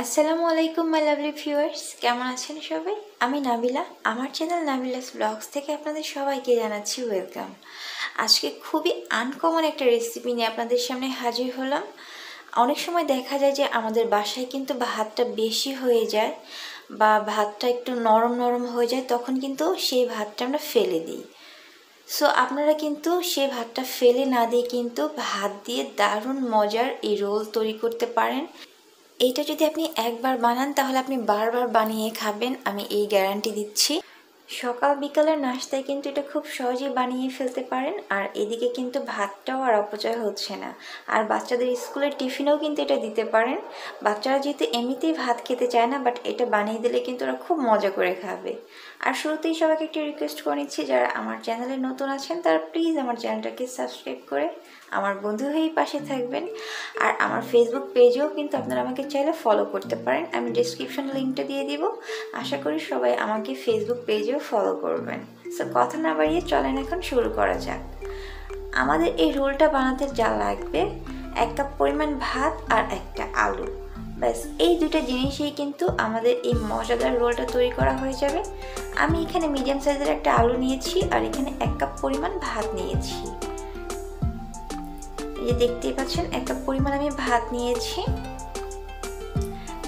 আসসালামু আলাইকুম my lovely viewers, কেমন আছেন সবাই? আমি নাবিলা, আমার চ্যানেল নাবিলাস ব্লগস থেকে আপনাদের সবাইকে জানাচ্ছি ওয়েলকাম। আজকে খুবই আনকমন একটা রেসিপি নিয়ে আপনাদের সামনে হাজির হলাম। অনেক সময় দেখা যায় যে আমাদের বাসায় কিন্তু ভাতটা বেশি হয়ে যায় বা ভাতটা একটু নরম নরম হয়ে যায়, তখন কিন্তু সেই ভাতটা আমরা ফেলে দিই। সো আপনারা কিন্তু সেই ভাতটা ফেলে না দিয়ে কিন্তু ভাত দিয়ে দারুণ মজার এই রোল তৈরি করতে পারেন। এইটা যদি আপনি একবার বানান তাহলে আপনি বারবার বানিয়ে খাবেন, আমি এই গ্যারান্টি দিচ্ছি। সকাল বিকালের নাস্তায় কিন্তু এটা খুব সহজেই বানিয়ে ফেলতে পারেন, আর এদিকে কিন্তু ভাতটাও আর অপচয় হচ্ছে না। আর বাচ্চাদের স্কুলের টিফিনেও কিন্তু এটা দিতে পারেন। বাচ্চারা যেহেতু এমনিতেই ভাত খেতে চায় না, বাট এটা বানিয়ে দিলে কিন্তু ওরা খুব মজা করে খাবে। আর শুরুতেই সবাইকে একটি রিকোয়েস্ট করে নিচ্ছি, যারা আমার চ্যানেলে নতুন আছেন তারা প্লিজ আমার চ্যানেলটাকে সাবস্ক্রাইব করে আমার বন্ধু হয়েই পাশে থাকবেন। আর আমার ফেসবুক পেজেও কিন্তু আপনারা আমাকে চাইলে ফলো করতে পারেন, আমি ডিসক্রিপশন লিঙ্কটা দিয়ে দিব। আশা করি সবাই আমাকে ফেসবুক পেজেও ফলো করবেন। সো কথা না বাড়িয়ে চলেন এখন শুরু করা যাক। আমাদের এই রোলটা বানাতে যা লাগবে, 1 কাপ পরিমাণ ভাত আর একটা আলু, ব্যাস এই দুটো জিনিসই কিন্তু আমাদের এই মজাদার রোলটা তৈরি করা হয়ে যাবে। আমি এখানে মিডিয়াম সাইজের একটা আলু নিয়েছি আর এখানে 1 কাপ পরিমাণ ভাত নিয়েছি। এই যে দেখতেই পাচ্ছেন 1 কাপ পরিমাণ আমি ভাত নিয়েছি।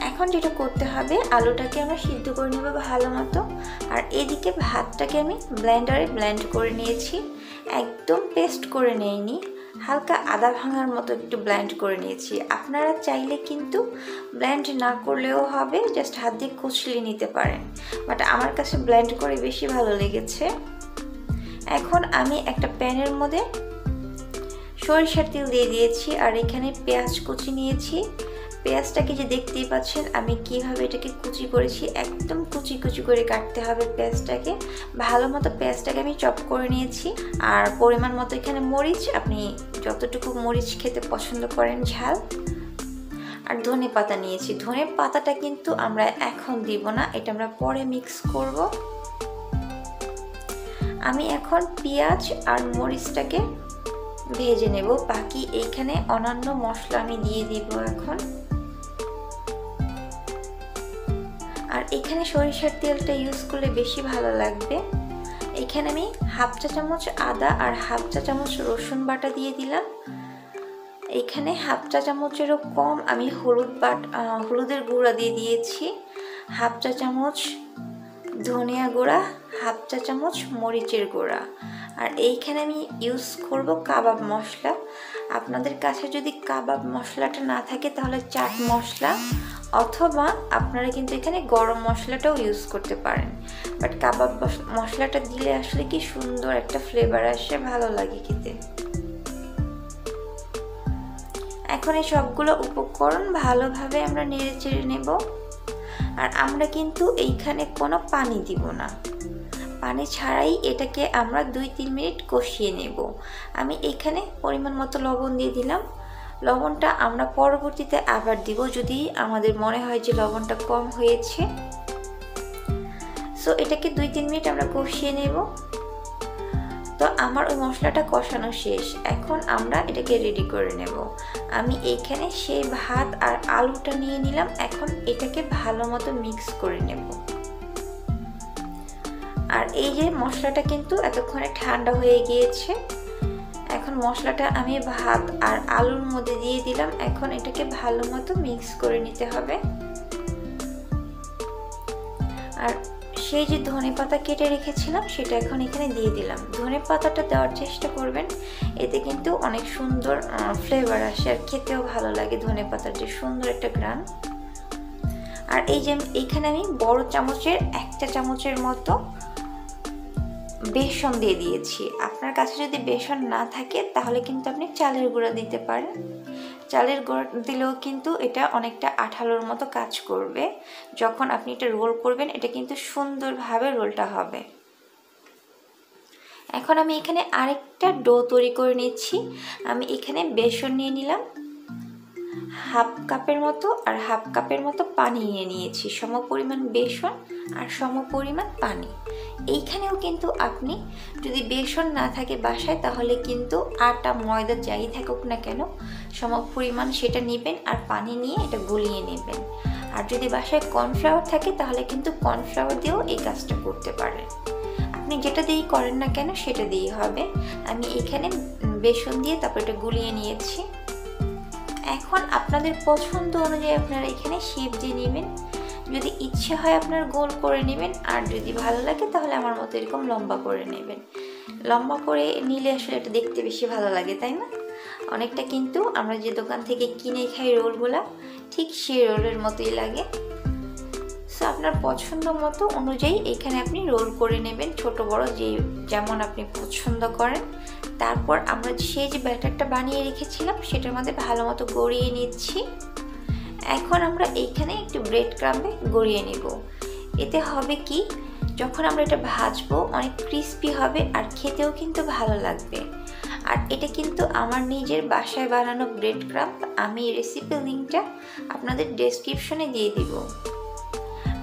এখন যেটা করতে হবে, আলুটাকে আমরা সিদ্ধ করে নেব ভালো মতো, আর এদিকে ভাতটাকে আমি ব্লেন্ডারে ব্লেন্ড করে নিয়েছি। একদম পেস্ট করে নেইনি, হালকা আদা ভাঙার মতো একটু ব্লেন্ড করে নিয়েছি। আপনারা চাইলে কিন্তু ব্লেন্ড না করলেও হবে, জাস্ট হাত দিয়ে কুচলে নিতে পারেন, বাট আমার কাছে ব্লেন্ড করে বেশি ভালো লেগেছে। এখন আমি একটা প্যানের মধ্যে সরিষার তেল দিয়ে দিয়েছি, আর এখানে পেঁয়াজ কুচি নিয়েছি। পেঁয়াজটাকে যে দেখতেই পাচ্ছেন আমি কিভাবে এটাকে কুচি করেছি, একদম কুচি কুচি করে কাটতে হবে পেঁয়াজটাকে। ভালো মতো পেঁয়াজটাকে আমি চপ করে নিয়েছি। আর পরিমাণ মতো এখানে মরিচ, আপনি যতটুকু মরিচ খেতে পছন্দ করেন ঝাল। আর ধনে পাতা নিয়েছি। ধনে পাতাটা কিন্তু আমরা এখন দিব না, এটা আমরা পরে মিক্স করব। আমি এখন পেঁয়াজ আর মরিচটাকে ভেজে নেব, বাকি এইখানে অন্যান্য মশলা আমি দিয়ে দিব এখন। আর এখানে সরিষার তেলটা ইউজ করলে বেশি ভালো লাগবে। এখানে আমি হাফ চা চামচ আদা আর হাফ চা চামচ রসুন বাটা দিয়ে দিলাম। এখানে হাফ চা চামচেরও কম আমি হলুদের গুঁড়া দিয়ে দিয়েছি, হাফ চা চামচ ধনিয়া গুঁড়া, হাফ চা চামচ মরিচের গুঁড়া। আর এইখানে আমি ইউজ করব কাবাব মশলা। আপনাদের কাছে যদি কাবাব মশলাটা না থাকে তাহলে চাট মশলা, অথবা আপনারা কিন্তু এখানে গরম মশলাটাও ইউজ করতে পারেন। বাট কাবাব মশলাটা দিলে আসলে কি সুন্দর একটা ফ্লেভার আসে, ভালো লাগে খেতে। এখন এই সবগুলো উপকরণ ভালোভাবে আমরা নেড়ে চেড়ে নেব। আর আমরা কিন্তু এইখানে কোনো পানি দিব না, পানি ছাড়াই এটাকে আমরা 2-3 মিনিট কষিয়ে নেব। আমি এখানে পরিমাণ মতো লবণ দিয়ে দিলাম। লবণটা আমরা পরবর্তীতে আবার দিব যদি আমাদের মনে হয় যে লবণটা কম হয়েছে। সো এটাকে 2-3 মিনিট আমরা কষিয়ে নেব। তো আমার ওই মশলাটা কষানো শেষ, এখন আমরা এটাকে রেডি করে নেব। আমি এইখানে সেই ভাত আর আলুটা নিয়ে নিলাম, এখন এটাকে ভালো মতো মিক্স করে নেব। আর এই যে মশলাটা কিন্তু এতক্ষণে ঠান্ডা হয়ে গিয়েছে। এখন মশলাটা আমি ভাত আর আলুর মধ্যে দিয়ে দিলাম, এখন এটাকে ভালো মতো মিক্স করে নিতে হবে। আর সেই যে ধনে পাতা কেটে রেখেছিলাম সেটা এখন এখানে দিয়ে দিলাম। ধনে পাতাটা দেওয়ার চেষ্টা করবেন, এতে কিন্তু অনেক সুন্দর ফ্লেভার আসে আর খেতেও ভালো লাগে, ধনে পাতার যে সুন্দর একটা ঘ্রাণ। আর এই যে এইখানে আমি বড় চামচের 1 চা চামচের মতো বেসন দিয়ে দিয়েছি। আপনার কাছে যদি বেসন না থাকে তাহলে কিন্তু আপনি চালের গুঁড়া দিতে পারেন। চালের গুঁড়া দিলেও কিন্তু এটা অনেকটা আঠালোর মতো কাজ করবে। যখন আপনি এটা রোল করবেন এটা কিন্তু সুন্দরভাবে রোলটা হবে। এখন আমি এখানে আরেকটা ডো তৈরি করে নিচ্ছি। আমি এখানে বেসন নিয়ে নিলাম হাফ কাপের মতো, আর হাফ কাপের মতো পানি নিয়ে নিয়েছি। সম পরিমাণ বেসন আর সম পরিমাণ পানি। এইখানেও কিন্তু আপনি যদি বেসন না থাকে বাসায় তাহলে কিন্তু আটা ময়দা যাই থাকুক না কেন সম পরিমাণ সেটা নেবেন, আর পানি নিয়ে এটা গলিয়ে নেবেন। আর যদি বাসায় কর্নফ্লাওয়ার থাকে তাহলে কিন্তু কর্নফ্লাওয়ার দিয়েও এই কাজটা করতে পারেন। আপনি যেটা দিয়েই করেন না কেন সেটা দিয়েই হবে। আমি এখানে বেসন দিয়ে তারপর এটা গুলিয়ে নিয়েছি। এখন আপনাদের পছন্দ অনুযায়ী আপনারা এখানে শেপ দিয়ে নেবেন। যদি ইচ্ছে হয় আপনার গোল করে নেবেন, আর যদি ভালো লাগে তাহলে আমার মতো এরকম লম্বা করে নেবেন। লম্বা করে নিলে আসলে এটা দেখতে বেশি ভালো লাগে, তাই না? অনেকটা কিন্তু আমরা যে দোকান থেকে কিনে খাই রোলগুলা, ঠিক সেই রোলের মতোই লাগে। সো আপনার পছন্দ মতো অনুযায়ী এখানে আপনি রোল করে নেবেন, ছোট বড় যেমন আপনি পছন্দ করেন। তারপর আমরা সেই যে ব্যাটারটা বানিয়ে রেখেছিলাম সেটার মধ্যে ভালো মতো গড়িয়ে নিচ্ছি। এখন আমরা এইখানে একটু ব্রেড ক্রাম্বে গড়িয়ে নিব। এতে হবে কি, যখন আমরা এটা ভাজবো অনেক ক্রিস্পি হবে আর খেতেও কিন্তু ভালো লাগবে। আর এটা কিন্তু আমার নিজের বাসায় বানানো ব্রেড ক্রাম্ব। আমি রেসিপি লিঙ্কটা আপনাদের ডেসক্রিপশনে দিয়ে দিব,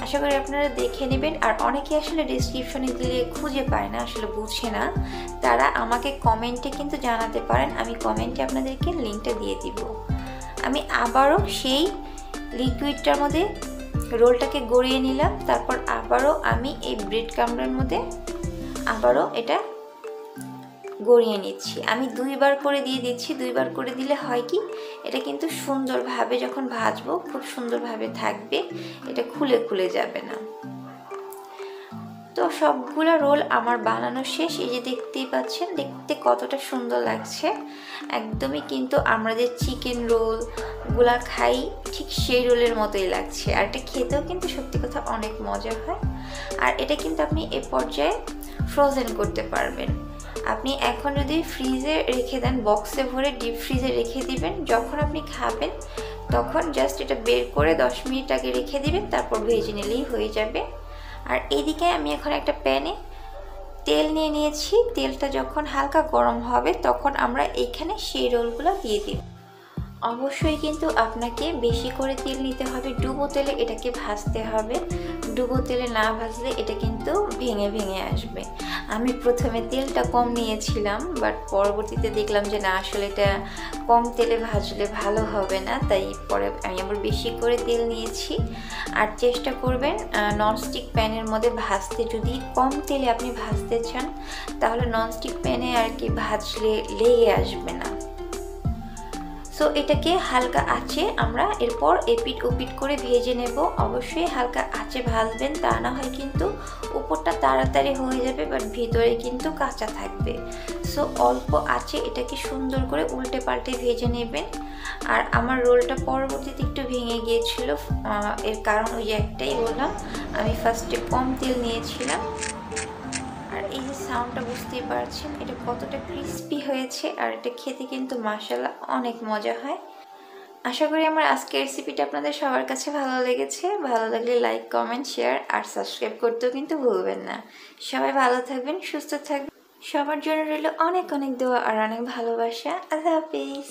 আশা করি আপনারা দেখে নেবেন। আর অনেকে আসলে ডেসক্রিপশনে দিলে খুঁজে পায় না, আসলে বুঝে না, তারা আমাকে কমেন্টে কিন্তু জানাতে পারেন, আমি কমেন্টে আপনাদেরকে লিঙ্কটা দিয়ে দিব। আমি আবারও সেই লিকুইডটার মধ্যে রোলটাকে গড়িয়ে নিলাম। তারপর আবারও আমি এই ব্রেড ক্রাম্বের মধ্যে আবারও এটা গড়িয়ে নিচ্ছি। আমি দুইবার করে দিয়ে দিচ্ছি। দুইবার করে দিলে হয় কি, এটা কিন্তু সুন্দরভাবে যখন ভাজবো খুব সুন্দরভাবে থাকবে, এটা খুলে খুলে যাবে না। তো সবগুলো রোল আমার বানানো শেষ। এই যে দেখতেই পাচ্ছেন, দেখতে কতটা সুন্দর লাগছে। একদমই কিন্তু আমরা যে চিকেন রোলগুলা খাই ঠিক সেই রোলের মতোই লাগছে। আর এটা খেতেও কিন্তু সত্যি কথা অনেক মজা হয়। আর এটা কিন্তু আপনি এ পর্যায়ে ফ্রোজেন করতে পারবেন। আপনি এখন যদি ফ্রিজে রেখে দেন, বক্সে ভরে ডিপ ফ্রিজে রেখে দিবেন, যখন আপনি খাবেন তখন জাস্ট এটা বের করে 10 মিনিট আগে রেখে দিবেন, তারপর ভেজে নিলেই হয়ে যাবে। আর এদিকে আমি এখন একটা প্যানে তেল নিয়ে নিয়েছি। তেলটা যখন হালকা গরম হবে তখন আমরা এইখানে সেই রোলগুলো দিয়ে দিব। অবশ্যই কিন্তু আপনাকে বেশি করে তেল নিতে হবে, ডুবো তেলে এটাকে ভাজতে হবে। ডুবো তেলে না ভাজলে এটা কিন্তু ভেঙে ভেঙে আসবে। আমি প্রথমে তেলটা কম নিয়েছিলাম, বাট পরবর্তীতে দেখলাম যে না, আসলে এটা কম তেলে ভাজলে ভালো হবে না, তাই পরে আমি আবার বেশি করে তেল নিয়েছি। আর চেষ্টা করবেন ননস্টিক প্যানের মধ্যে ভাজতে। যদি কম তেলে আপনি ভাজতে চান তাহলে ননস্টিক প্যানে আর কি ভাজলে লেগে আসবে না। সো এটাকে হালকা আঁচে আমরা এরপর এপিট ওপিট করে ভেজে নেব। অবশ্যই হালকা আঁচে ভাজবেন, তা না হয় কিন্তু উপরটা তাড়াতাড়ি হয়ে যাবে বাট ভিতরে কিন্তু কাঁচা থাকবে। সো অল্প আঁচে এটাকে সুন্দর করে উল্টে পাল্টে ভেজে নেবেন। আর আমার রোলটা পরবর্তীতে একটু ভেঙে গিয়েছিল, এর কারণ ওই যে একটাই বললাম, আমি ফার্স্টে কম তেল নিয়েছিলাম। আর এই যে সাউন্ডটা বুঝতেই পারছেন এটা কতটা ক্রিস্পি হয়েছে। আর এটা খেতে কিন্তু মাশাআল্লাহ অনেক মজা হয়। আশা করি আমার আজকের রেসিপিটা আপনাদের সবার কাছে ভালো লেগেছে। ভালো লাগলে লাইক, কমেন্ট, শেয়ার আর সাবস্ক্রাইব করতেও কিন্তু ভুলবেন না। সবাই ভালো থাকবেন, সুস্থ থাকবেন। সবার জন্য রইল অনেক অনেক দোয়া আর অনেক ভালোবাসা। আল্লাহ হাফিজ।